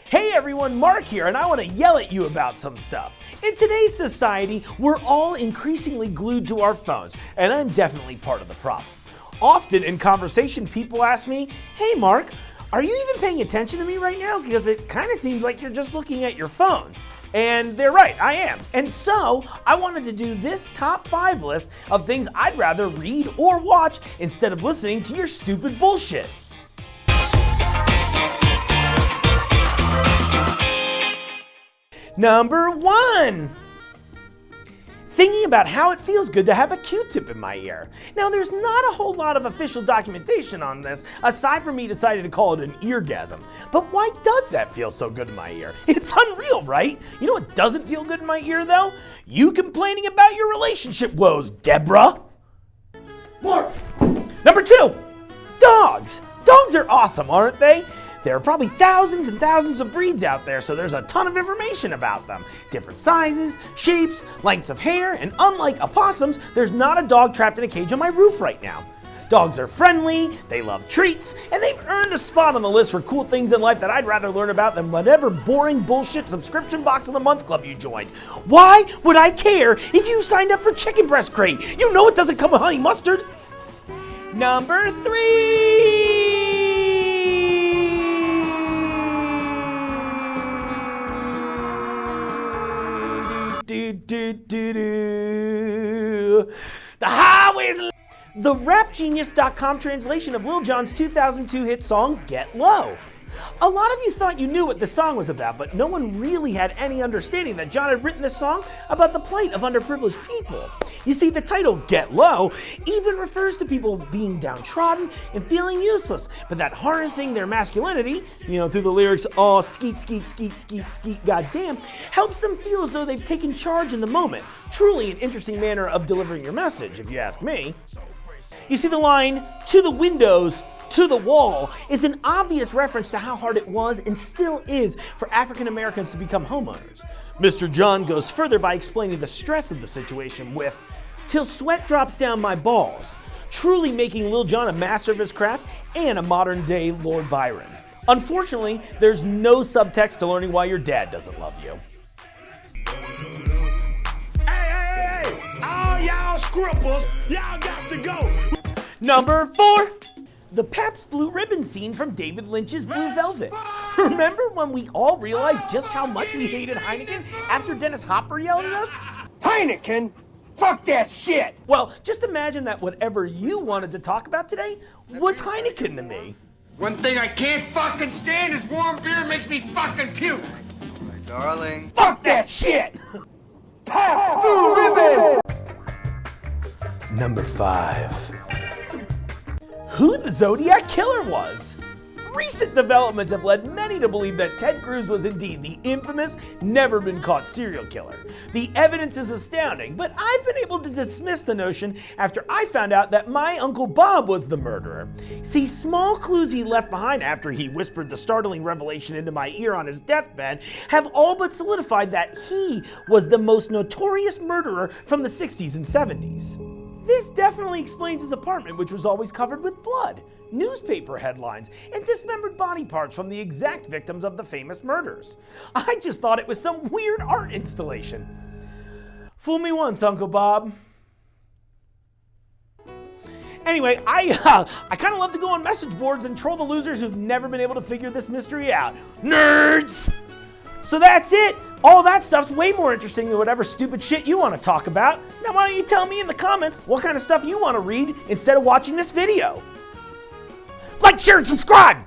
Hey everyone, Mark here, and I want to yell at you about some stuff. In today's society, we're all increasingly glued to our phones, and I'm definitely part of the problem. Often in conversation, people ask me, "Hey Mark, are you even paying attention to me right now? Because it kind of seems like you're just looking at your phone." And they're right, I am. And so, I wanted to do this top 5 list of things I'd rather read or watch instead of listening to your stupid bullshit. Number 1. Thinking about how it feels good to have a Q-tip in my ear. Now, there's not a whole lot of official documentation on this, aside from me deciding to call it an eargasm. But why does that feel so good in my ear? It's unreal, right? You know what doesn't feel good in my ear, though? You complaining about your relationship woes, Deborah. Mark. Number 2, dogs. Dogs are awesome, aren't they? There are probably thousands and thousands of breeds out there, so there's a ton of information about them. Different sizes, shapes, lengths of hair, and unlike opossums, there's not a dog trapped in a cage on my roof right now. Dogs are friendly, they love treats, and they've earned a spot on the list for cool things in life that I'd rather learn about than whatever boring bullshit subscription box of the month club you joined. Why would I care if you signed up for Chicken Breast Crate? You know it doesn't come with honey mustard. Number 3. The highways. The rapgenius.com translation of Lil Jon's 2002 hit song Get Low. A lot of you thought you knew what this song was about, but no one really had any understanding that Jon had written this song about the plight of underprivileged people. You see, the title Get Low even refers to people being downtrodden and feeling useless, but that harnessing their masculinity, through the lyrics, "Oh, skeet, skeet, skeet, skeet, skeet, goddamn," helps them feel as though they've taken charge in the moment. Truly an interesting manner of delivering your message, if you ask me. You see, the line, "to the windows, to the wall," is an obvious reference to how hard it was and still is for African Americans to become homeowners. Mr. Jon goes further by explaining the stress of the situation with, "till sweat drops down my balls," truly making Lil Jon a master of his craft and a modern day Lord Byron. Unfortunately, there's no subtext to learning why your dad doesn't love you. Hey! All y'all scrippers, y'all got to go! Number 4. The Pabst Blue Ribbon scene from David Lynch's Blue Velvet. Remember when we all realized just how much we hated Heineken after Dennis Hopper yelled at us? Heineken? Fuck that shit! Well, just imagine that whatever you wanted to talk about today was Heineken to me. One thing I can't fucking stand is warm beer makes me fucking puke. My darling. Fuck that shit! Pabst Blue Ribbon! Number 5. Who the Zodiac Killer was. Recent developments have led many to believe that Ted Cruz was indeed the infamous, never-been-caught serial killer. The evidence is astounding, but I've been able to dismiss the notion after I found out that my Uncle Bob was the murderer. See, small clues he left behind after he whispered the startling revelation into my ear on his deathbed have all but solidified that he was the most notorious murderer from the 60s and 70s. This definitely explains his apartment, which was always covered with blood, newspaper headlines, and dismembered body parts from the exact victims of the famous murders. I just thought it was some weird art installation. Fool me once, Uncle Bob. Anyway, I kind of love to go on message boards and troll the losers who've never been able to figure this mystery out. Nerds! So that's it. All that stuff's way more interesting than whatever stupid shit you want to talk about. Now why don't you tell me in the comments what kind of stuff you want to read instead of watching this video? Like, share, and subscribe!